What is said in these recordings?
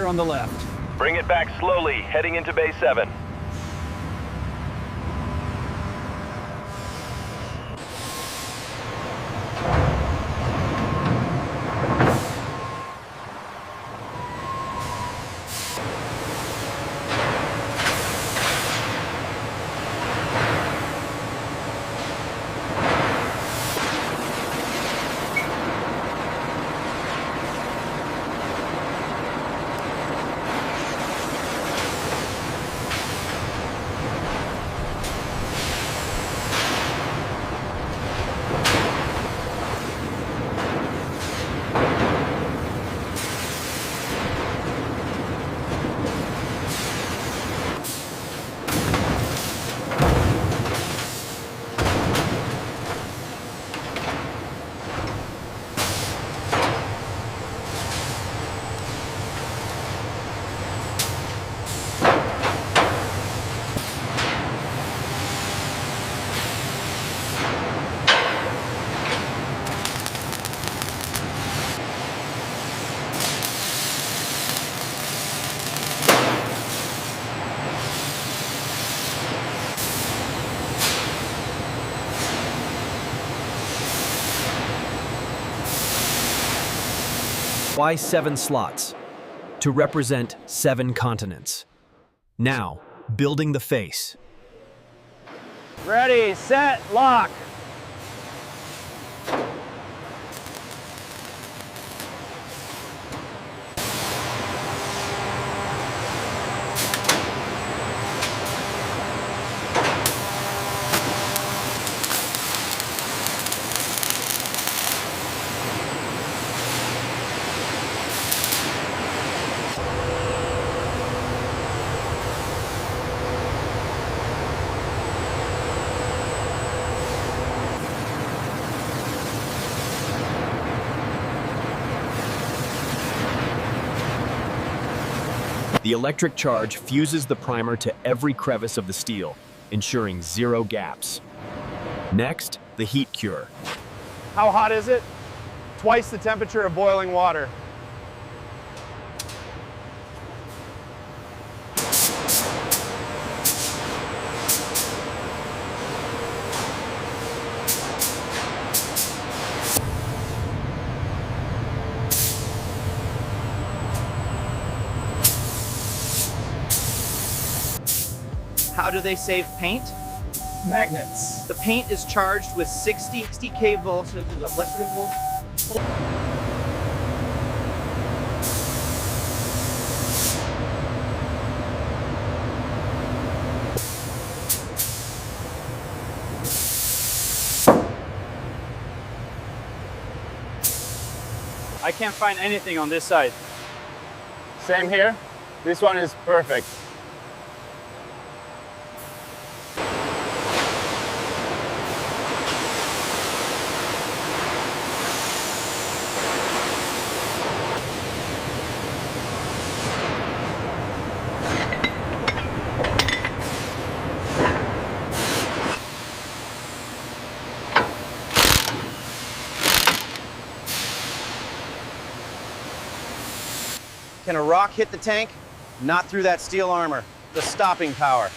clear on the left. Bring it back slowly, heading into Bay 7. Why 7 slots? To represent 7 continents. Now, building the face. Ready, set, lock. The electric charge fuses the primer to every crevice of the steel, ensuring 0 gaps. Next, the heat cure. How hot is it? Twice the temperature of boiling water. How do they save paint? Magnets. The paint is charged with 60 kV volts into the electrical. I can't find anything on this side. Same here. This one is perfect. Can a rock hit the tank? Not through that steel armor. The stopping power.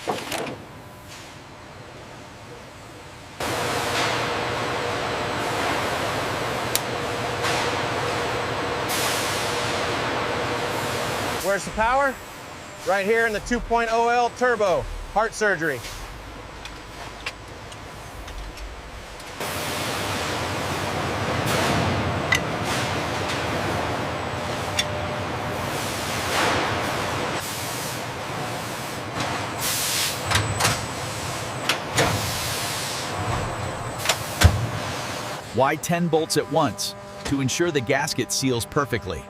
Where's the power? Right here in the 2.0L turbo, heart surgery. Why 10 bolts at once? To ensure the gasket seals perfectly.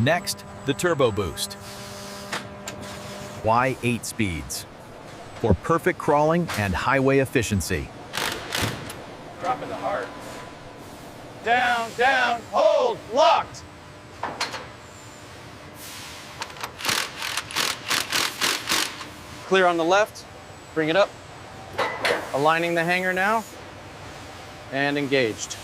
Next, the turbo boost. Why 8 speeds? For perfect crawling and highway efficiency. Dropping the heart. Down, down, hold, locked. Clear on the left, bring it up. Aligning the hanger now, and engaged.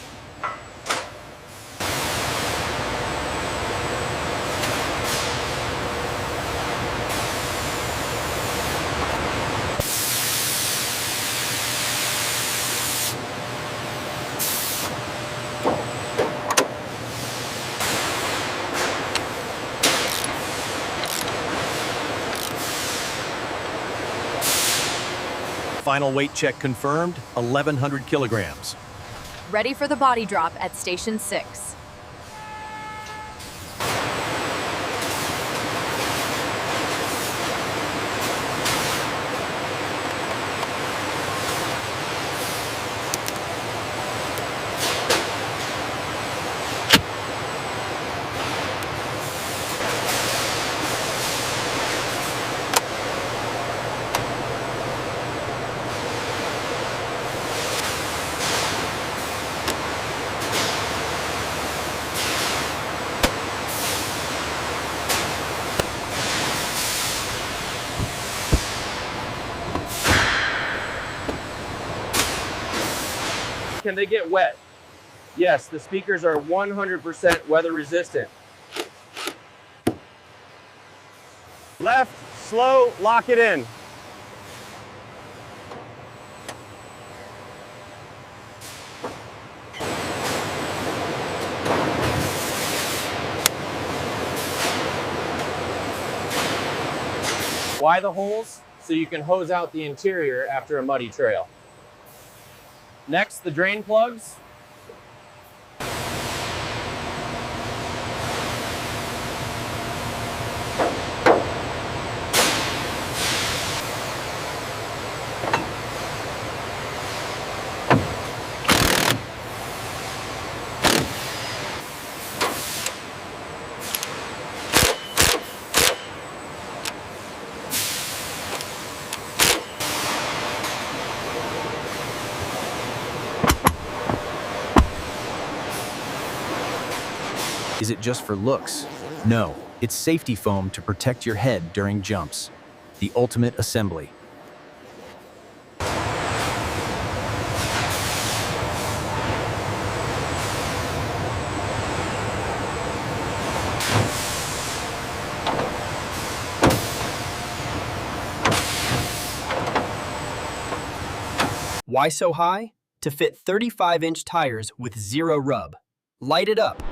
Final weight check confirmed, 1,100 kilograms. Ready for the body drop at Station 6. Can they get wet? Yes, the speakers are 100% weather resistant. Left, slow, lock it in. Why the holes? So you can hose out the interior after a muddy trail. Next, the drain plugs. Is it just for looks? No, it's safety foam to protect your head during jumps. The ultimate assembly. Why so high? To fit 35-inch tires with zero rub. Light it up.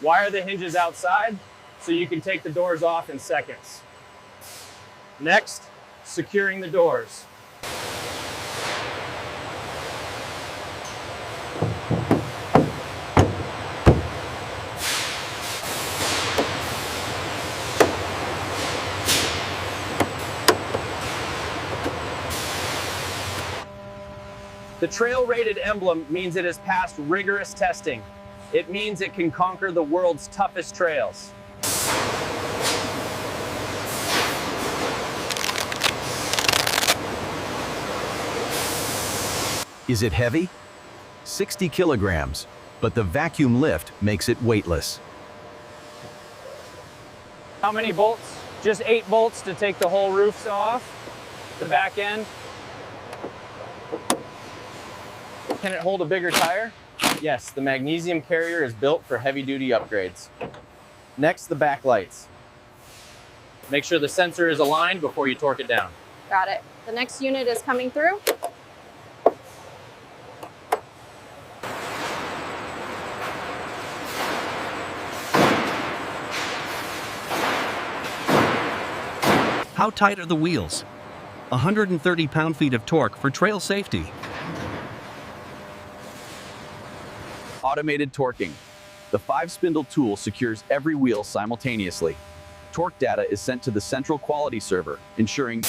Wire the hinges outside so you can take the doors off in seconds. Next, securing the doors. The trail-rated emblem means it has passed rigorous testing. It means it can conquer the world's toughest trails. Is it heavy? 60 kilograms, but the vacuum lift makes it weightless. How many bolts? Just 8 bolts to take the whole roof off, the back end. Can it hold a bigger tire? Yes, the magnesium carrier is built for heavy-duty upgrades. Next, the back lights. Make sure the sensor is aligned before you torque it down. Got it. The next unit is coming through. How tight are the wheels? 130 pound-feet of torque for trail safety. Automated torquing. The 5-spindle tool secures every wheel simultaneously. Torque data is sent to the central quality server, ensuring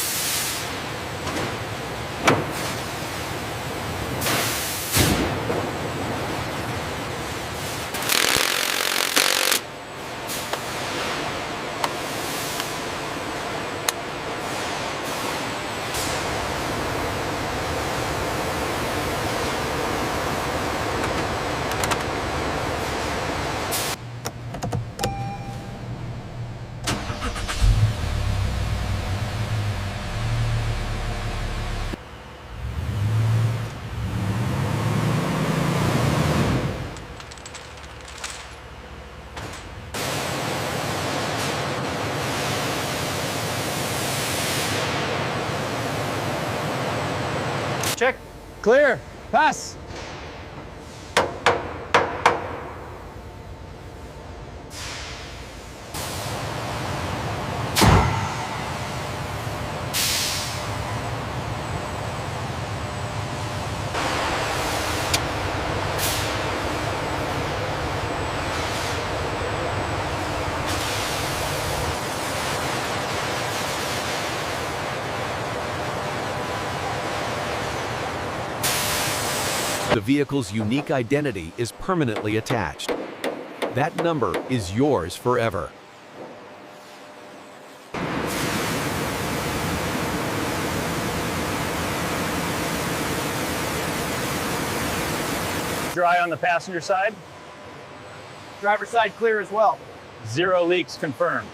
Clear. Pass. The vehicle's unique identity is permanently attached. That number is yours forever. Dry on the passenger side. Driver's side clear as well. 0 leaks confirmed.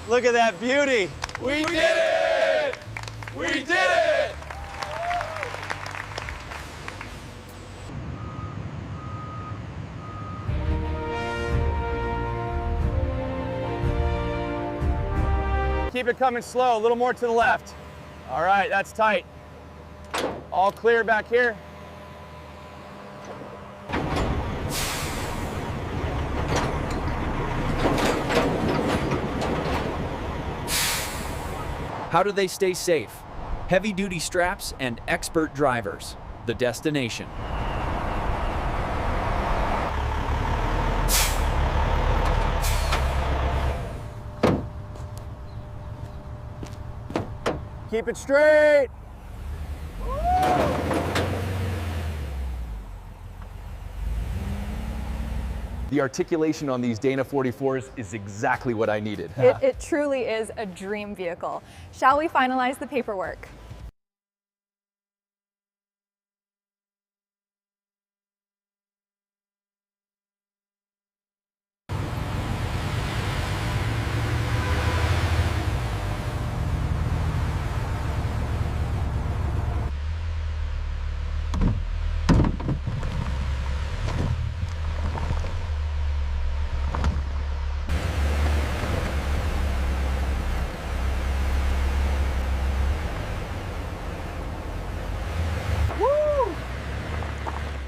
Look at that beauty. We did it! We did it! Keep it coming slow, a little more to the left. All right, that's tight. All clear back here. How do they stay safe? Heavy-duty straps and expert drivers. The destination. Keep it straight. The articulation on these Dana 44s is exactly what I needed. It truly is a dream vehicle. Shall we finalize the paperwork?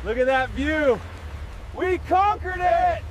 Look at that view. We conquered it!